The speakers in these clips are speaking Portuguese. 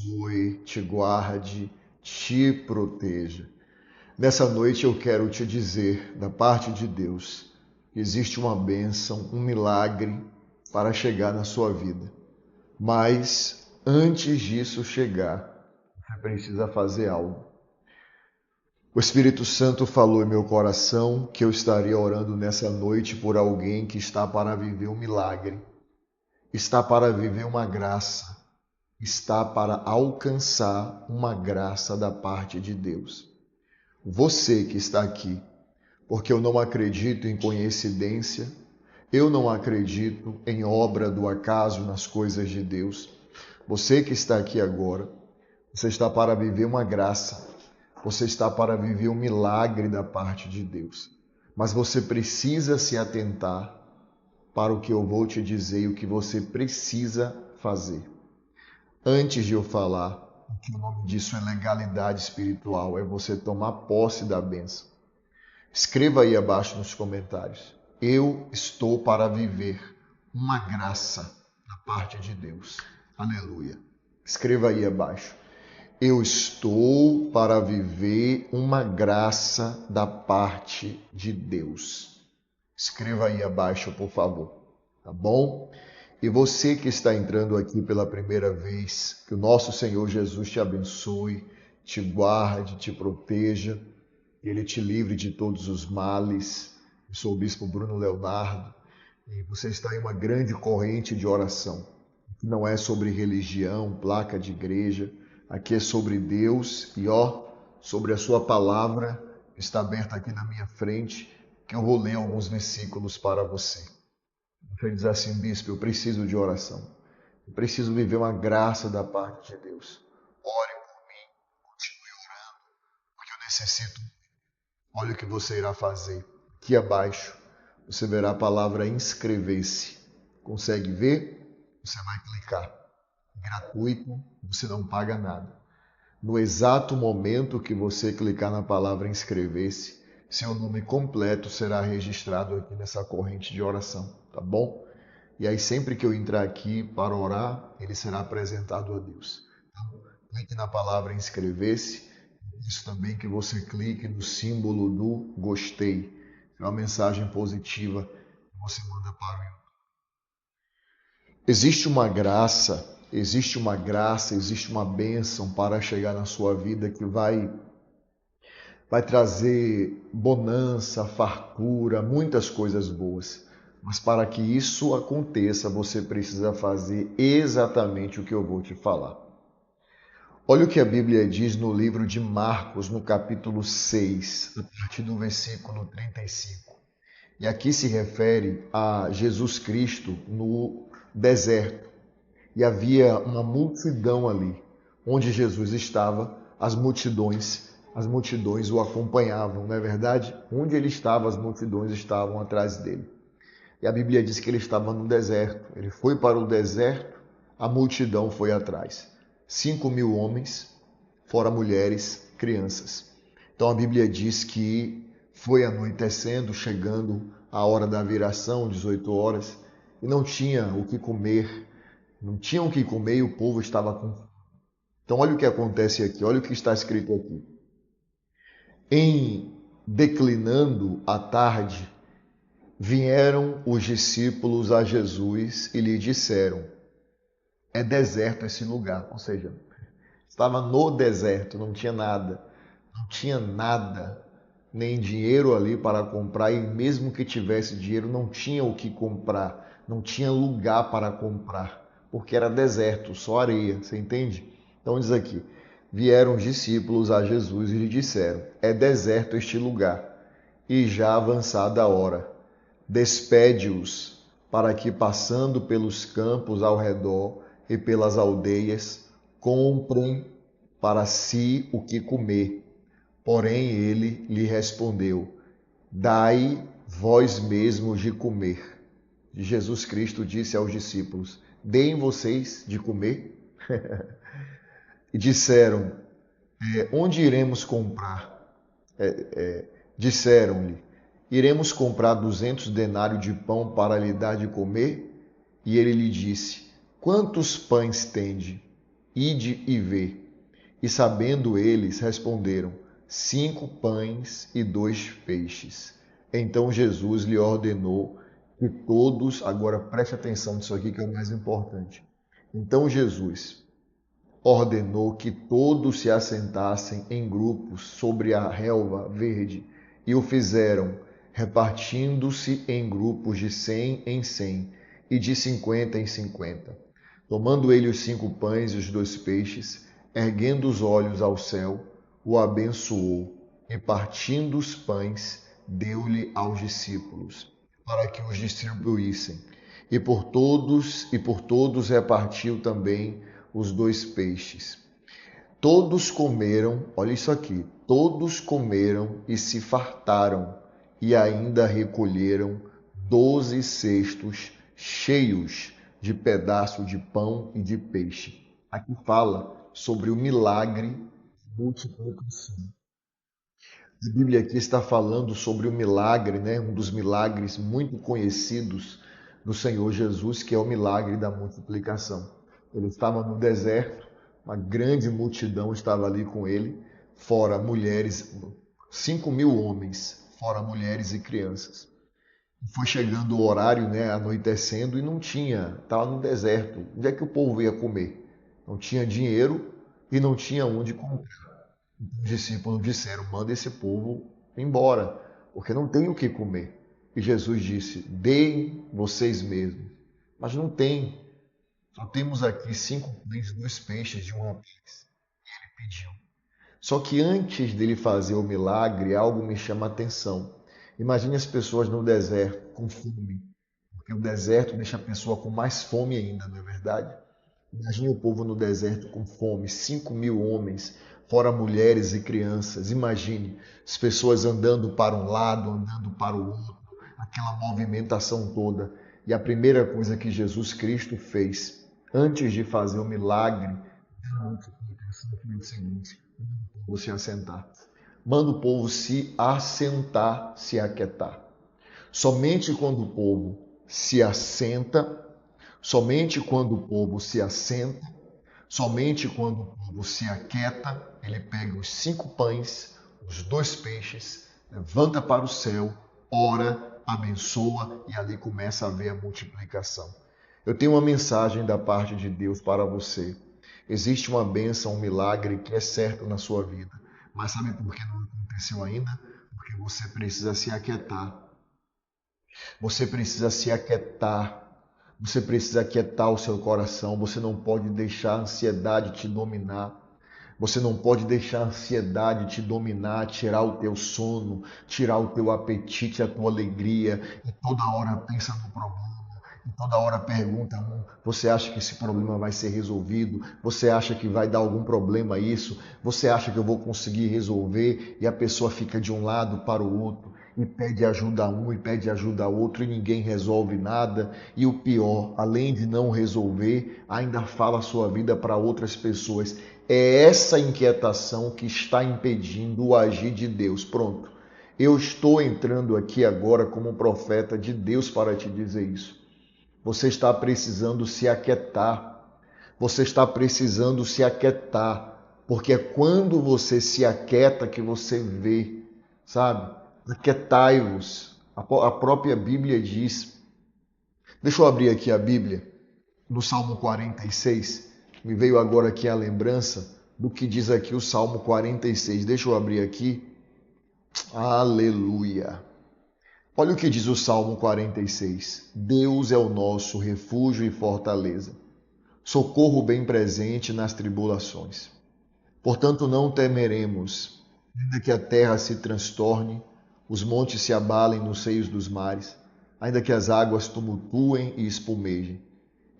abençoe, te guarde, te proteja. Nessa noite eu quero te dizer, da parte de Deus, que existe uma bênção, um milagre para chegar na sua vida. Mas antes disso chegar, você precisa fazer algo. O Espírito Santo falou em meu coração que eu estaria orando nessa noite por alguém que está para viver um milagre, está para viver uma graça, está para alcançar uma graça da parte de Deus. Você que está aqui, porque eu não acredito em coincidência, eu não acredito em obra do acaso nas coisas de Deus. Você que está aqui agora, você está para viver uma graça, você está para viver um milagre da parte de Deus. Mas você precisa se atentar para o que eu vou te dizer e o que você precisa fazer. Antes de eu falar, que o nome disso é legalidade espiritual, é você tomar posse da bênção. Escreva aí abaixo nos comentários. Eu estou para viver uma graça da parte de Deus. Aleluia. Escreva aí abaixo. Eu estou para viver uma graça da parte de Deus. Escreva aí abaixo, por favor. Tá bom? E você que está entrando aqui pela primeira vez, que o nosso Senhor Jesus te abençoe, te guarde, te proteja, e Ele te livre de todos os males. Eu sou o Bispo Bruno Leonardo e você está em uma grande corrente de oração. Não é sobre religião, placa de igreja, aqui é sobre Deus e sobre a sua palavra, que está aberta aqui na minha frente, que eu vou ler alguns versículos para você. Você diz assim, bispo, eu preciso de oração. Eu preciso viver uma graça da parte de Deus. Ore por mim, continue orando, porque eu necessito. Olha o que você irá fazer. Aqui abaixo, você verá a palavra inscrever-se. Consegue ver? Você vai clicar. Gratuito, você não paga nada. No exato momento que você clicar na palavra inscrever-se, seu nome completo será registrado aqui nessa corrente de oração, tá bom? E aí sempre que eu entrar aqui para orar, ele será apresentado a Deus. Então, clique na palavra inscrever-se. Isso também que você clique no símbolo do gostei. É uma mensagem positiva que você manda para o YouTube. Existe uma bênção para chegar na sua vida que vai trazer bonança, fartura, muitas coisas boas. Mas para que isso aconteça, você precisa fazer exatamente o que eu vou te falar. Olha o que a Bíblia diz no livro de Marcos, no capítulo 6, a partir do versículo 35. E aqui se refere a Jesus Cristo no deserto. E havia uma multidão ali. Onde Jesus estava, as multidões o acompanhavam, não é verdade? Onde ele estava, as multidões estavam atrás dele. E a Bíblia diz que ele estava no deserto. Ele foi para o deserto, a multidão foi atrás. 5.000 homens, fora mulheres, crianças. Então a Bíblia diz que foi anoitecendo, chegando a hora da viração, 18 horas, e não tinha o que comer. Não tinham o que comer e o povo estava com fome. Então olha o que acontece aqui, olha o que está escrito aqui. Em declinando a tarde, vieram os discípulos a Jesus e lhe disseram: é deserto esse lugar. Ou seja, estava no deserto, não tinha nada, nem dinheiro ali para comprar, e mesmo que tivesse dinheiro, não tinha o que comprar, não tinha lugar para comprar, porque era deserto, só areia, você entende? Então diz aqui, vieram os discípulos a Jesus e lhe disseram: é deserto este lugar, e já avançada a hora. Despede-os, para que, passando pelos campos ao redor e pelas aldeias, comprem para si o que comer. Porém ele lhe respondeu: dai vós mesmos de comer. E Jesus Cristo disse aos discípulos: deem vocês de comer. E disseram: onde iremos comprar? Disseram-lhe: iremos comprar 200 denários de pão para lhe dar de comer? E ele lhe disse: quantos pães tende? ide e vê. E sabendo eles, responderam: 5 pães e 2 peixes. Então Jesus lhe ordenou que todos, agora preste atenção nisso aqui que é o mais importante. Então Jesus ordenou que todos se assentassem em grupos sobre a relva verde, e o fizeram, repartindo-se em grupos de 100 em 100 e de 50 em 50. Tomando ele os 5 pães e os 2 peixes, erguendo os olhos ao céu, o abençoou, e partindo os pães, deu-lhe aos discípulos, para que os distribuíssem. E por todos repartiu também os 2 peixes. Todos comeram, olha isso aqui, todos comeram e se fartaram, e ainda recolheram 12 cestos cheios de pedaço de pão e de peixe. Aqui fala sobre o milagre de multiplicação. A Bíblia aqui está falando sobre o milagre, né? Um dos milagres muito conhecidos do Senhor Jesus, que é o milagre da multiplicação. Ele estava no deserto, uma grande multidão estava ali com ele, fora mulheres, 5.000 homens, fora mulheres e crianças. Foi chegando o horário, né, anoitecendo, e não tinha, estava no deserto. Onde é que o povo ia comer? Não tinha dinheiro e não tinha onde comprar. Os discípulos disseram: manda esse povo embora, porque não tem o que comer. E Jesus disse: deem vocês mesmos. Mas não tem. Só temos aqui 5 pães e 2 peixes de um rapaz. Ele pediu. Só que antes dele fazer o milagre, algo me chama a atenção. Imagine as pessoas no deserto com fome, porque o deserto deixa a pessoa com mais fome ainda, não é verdade? Imagine o povo no deserto com fome, 5.000 homens, fora mulheres e crianças. Imagine as pessoas andando para um lado, andando para o outro, aquela movimentação toda. E a primeira coisa que Jesus Cristo fez, antes de fazer o milagre da multiplicação, foi o seguinte: manda o povo se assentar. Manda o povo se assentar, se aquietar. Somente quando o povo se assenta, somente quando o povo se assenta, somente quando o povo se aquieta, ele pega os 5 pães, os 2 peixes, levanta para o céu, ora, abençoa e ali começa a haver a multiplicação. Eu tenho uma mensagem da parte de Deus para você. Existe uma bênção, um milagre que é certo na sua vida. Mas sabe por que não aconteceu ainda? Porque você precisa se aquietar. Você precisa se aquietar. Você precisa aquietar o seu coração. Você não pode deixar a ansiedade te dominar. Você não pode deixar a ansiedade te dominar, tirar o teu sono, tirar o teu apetite, a tua alegria, e toda hora pensa no problema, e toda hora pergunta: você acha que esse problema vai ser resolvido? Você acha que vai dar algum problema isso? Você acha que eu vou conseguir resolver? E a pessoa fica de um lado para o outro, e pede ajuda a um e pede ajuda a outro, e ninguém resolve nada. E o pior, além de não resolver, ainda fala a sua vida para outras pessoas. É essa inquietação que está impedindo o agir de Deus. Pronto. Eu estou entrando aqui agora como profeta de Deus para te dizer isso. Você está precisando se aquietar. Você está precisando se aquietar. Porque é quando você se aquieta que você vê, sabe? Aquietai-vos. A própria Bíblia diz. Deixa eu abrir aqui a Bíblia, no Salmo 46. Me veio agora aqui a lembrança do que diz aqui o Salmo 46. Deixa eu abrir aqui. Aleluia. Olha o que diz o Salmo 46. Deus é o nosso refúgio e fortaleza, socorro bem presente nas tribulações. Portanto, não temeremos, ainda que a terra se transtorne, os montes se abalem nos seios dos mares, ainda que as águas tumultuem e espumejem,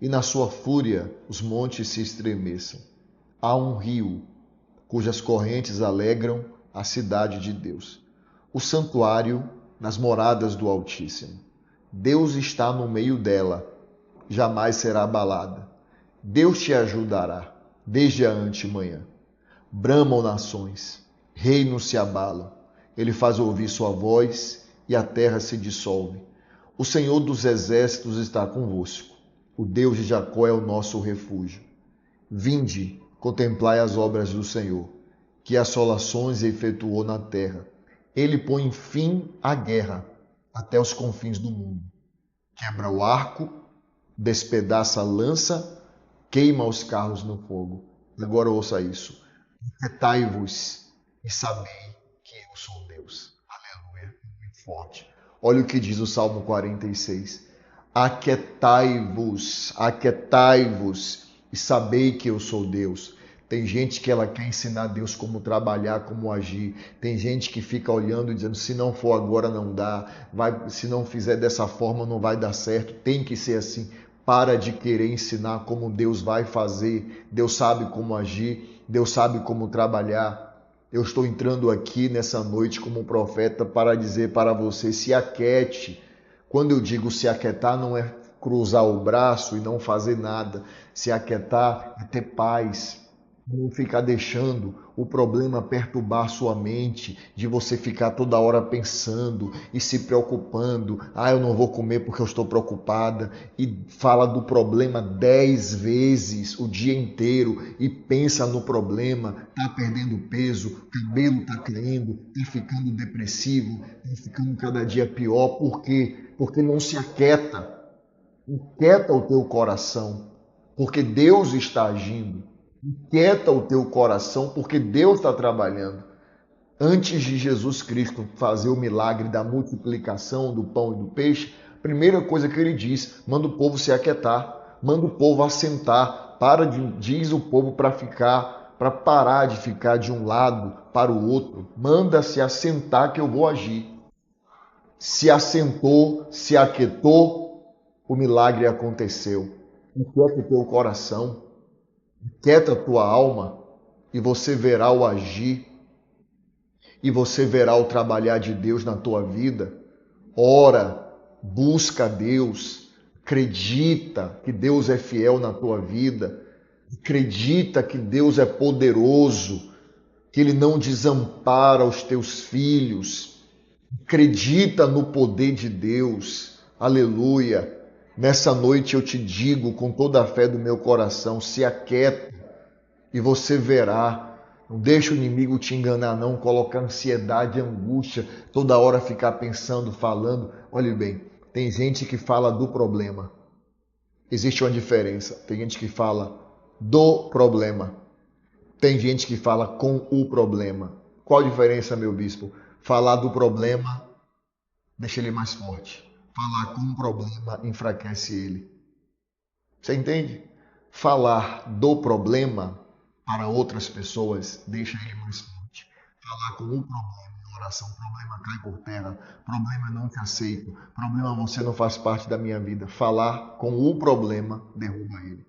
e na sua fúria os montes se estremeçam. Há um rio, cujas correntes alegram a cidade de Deus, o santuário nas moradas do Altíssimo. Deus está no meio dela, jamais será abalada. Deus te ajudará desde a antemanhã. Bramam nações, reinos se abalam. Ele faz ouvir sua voz e a terra se dissolve. O Senhor dos exércitos está convosco. O Deus de Jacó é o nosso refúgio. Vinde, Contemplai as obras do Senhor, que assolações efetuou na terra. Ele põe fim à guerra até os confins do mundo. Quebra o arco, despedaça a lança, queima os carros no fogo. Agora ouça isso. Aquietai-vos e sabei que eu sou Deus. Aleluia. Muito forte. Olha o que diz o Salmo 46. Aquietai-vos, aquietai-vos e sabei que eu sou Deus. Tem gente que ela quer ensinar Deus como trabalhar, como agir. Tem gente que fica olhando e dizendo, se não for agora não dá, se não fizer dessa forma não vai dar certo, tem que ser assim. Para de querer ensinar como Deus vai fazer. Deus sabe como agir, Deus sabe como trabalhar. Eu estou entrando aqui nessa noite como profeta para dizer para você, se aquiete. Quando eu digo se aquietar, não é cruzar o braço e não fazer nada. Se aquietar é ter paz. Não ficar deixando o problema perturbar sua mente, de você ficar toda hora pensando e se preocupando. Eu não vou comer porque eu estou preocupada. E fala do problema 10 vezes o dia inteiro e pensa no problema. Está perdendo peso, cabelo está caindo, está ficando depressivo, está ficando cada dia pior. Por quê? Porque não se aquieta. Aquieta o teu coração, porque Deus está agindo. Inquieta o teu coração, porque Deus está trabalhando. Antes de Jesus Cristo fazer o milagre da multiplicação do pão e do peixe, a primeira coisa que ele diz, manda o povo se aquietar, manda o povo assentar, diz o povo para parar de ficar de um lado para o outro, manda se assentar que eu vou agir. Se assentou, se aquietou, o milagre aconteceu. Inquieta o teu coração. Quieta a tua alma e você verá o agir e você verá o trabalhar de Deus na tua vida. Ora, busca Deus, acredita que Deus é fiel na tua vida, acredita que Deus é poderoso, que Ele não desampara os teus filhos, acredita no poder de Deus, aleluia. Nessa noite eu te digo com toda a fé do meu coração, se aquieta e você verá. Não deixa o inimigo te enganar não, colocar ansiedade, angústia, toda hora ficar pensando, falando. Olhe bem, tem gente que fala do problema. Existe uma diferença. Tem gente que fala do problema. Tem gente que fala com o problema. Qual a diferença, meu bispo? Falar do problema deixa ele mais forte. Falar com o problema enfraquece ele. Você entende? Falar do problema para outras pessoas deixa ele mais forte. Falar com o problema em oração, problema cai por terra, problema não te aceito, problema você não faz parte da minha vida. Falar com o problema derruba ele.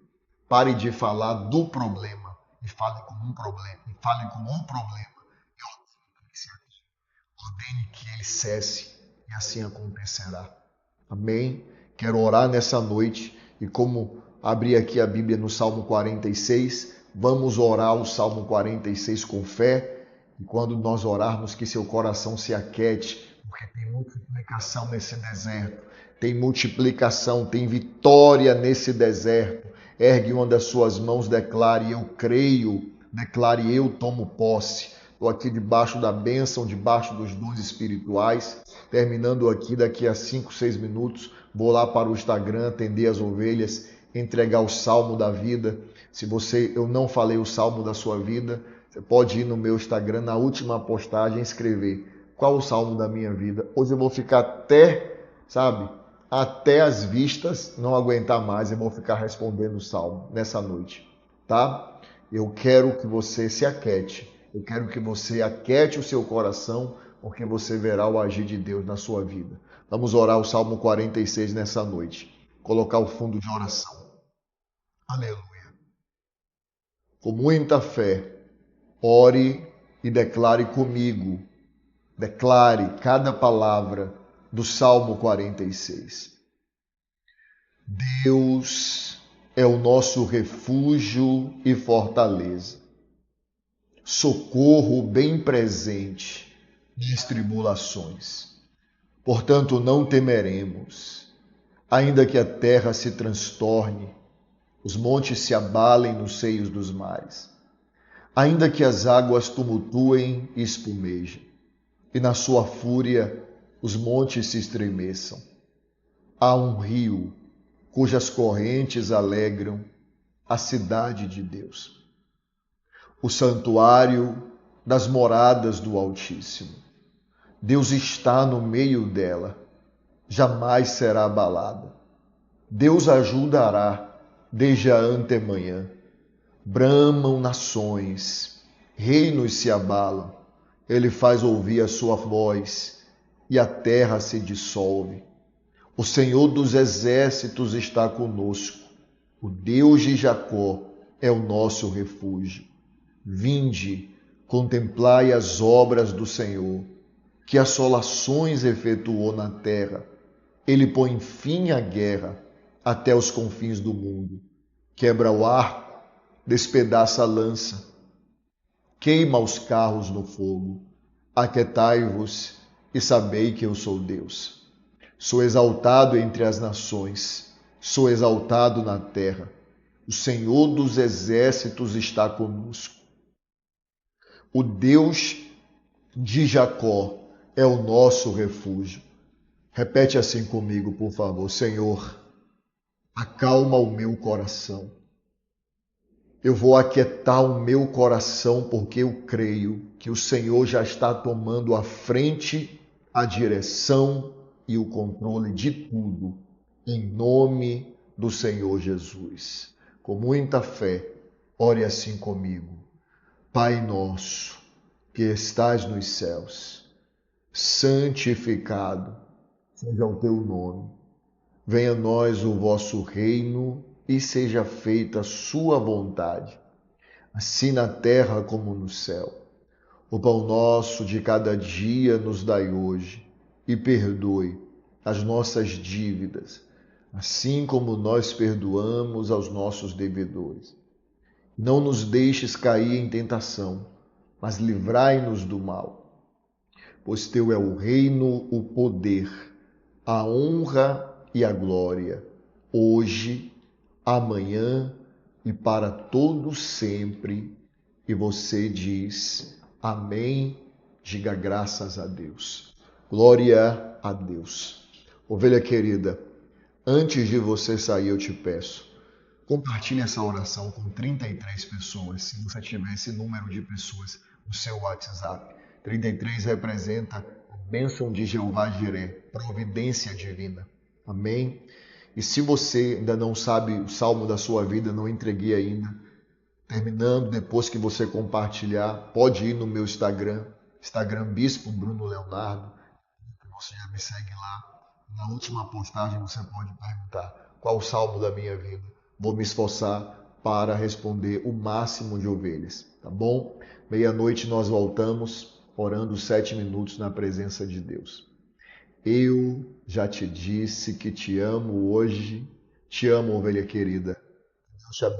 Pare de falar do problema e fale com um problema. E fale com o problema e ordene que ele cesse e assim acontecerá. Amém? Quero orar nessa noite e como abri aqui a Bíblia no Salmo 46, vamos orar o Salmo 46 com fé e quando nós orarmos que seu coração se aquiete, porque tem multiplicação nesse deserto, tem multiplicação, tem vitória nesse deserto. Ergue uma das suas mãos, declare eu creio, declare eu tomo posse. Estou aqui debaixo da bênção, debaixo dos dons espirituais. Terminando aqui, daqui a 5, 6 minutos, vou lá para o Instagram, atender as ovelhas, entregar o salmo da vida. Se eu não falei o salmo da sua vida, você pode ir no meu Instagram, na última postagem, escrever qual o salmo da minha vida. Hoje eu vou ficar até as vistas, não aguentar mais, eu vou ficar respondendo o salmo nessa noite, tá? Eu quero que você se aquiete. Eu quero que você aquiete o seu coração, porque você verá o agir de Deus na sua vida. Vamos orar o Salmo 46 nessa noite. Colocar o fundo de oração. Aleluia. Com muita fé, ore e declare comigo. Declare cada palavra do Salmo 46. Deus é o nosso refúgio e fortaleza. Socorro bem presente nas tribulações. Portanto, não temeremos, ainda que a terra se transtorne, os montes se abalem nos seios dos mares. Ainda que as águas tumultuem e espumejem, e na sua fúria os montes se estremeçam, há um rio cujas correntes alegram a cidade de Deus, o santuário das moradas do Altíssimo. Deus está no meio dela, jamais será abalada. Deus ajudará desde a antemanhã. Bramam nações, reinos se abalam. Ele faz ouvir a sua voz e a terra se dissolve. O Senhor dos exércitos está conosco. O Deus de Jacó é o nosso refúgio. Vinde, contemplai as obras do Senhor, que assolações efetuou na terra. Ele põe fim à guerra até os confins do mundo. Quebra o arco, despedaça a lança, queima os carros no fogo. Aquietai-vos e sabei que eu sou Deus. Sou exaltado entre as nações, sou exaltado na terra. O Senhor dos exércitos está conosco. O Deus de Jacó é o nosso refúgio. Repete assim comigo, por favor. Senhor, acalma o meu coração. Eu vou aquietar o meu coração porque eu creio que o Senhor já está tomando a frente, a direção e o controle de tudo, em nome do Senhor Jesus. Com muita fé, ore assim comigo. Pai nosso, que estás nos céus, santificado seja o teu nome. Venha a nós o vosso reino e seja feita a sua vontade, assim na terra como no céu. O pão nosso de cada dia nos dai hoje, e perdoe as nossas dívidas, assim como nós perdoamos aos nossos devedores. Não nos deixes cair em tentação, mas livrai-nos do mal. Pois teu é o reino, o poder, a honra e a glória, hoje, amanhã e para todo sempre. E você diz amém, diga graças a Deus. Glória a Deus. Ovelha querida, antes de você sair eu te peço, compartilhe essa oração com 33 pessoas, se você tiver esse número de pessoas no seu WhatsApp. 33 representa a bênção de Jeová Jiré, providência divina. Amém? E se você ainda não sabe o salmo da sua vida, não entreguei ainda, terminando, depois que você compartilhar, pode ir no meu Instagram Bispo Bruno Leonardo, você já me segue lá. Na última postagem você pode perguntar qual o salmo da minha vida. Vou me esforçar para responder o máximo de ovelhas, tá bom? Meia-noite nós voltamos, orando 7 minutos na presença de Deus. Eu já te disse que te amo hoje. Te amo, ovelha querida. Deus te abençoe.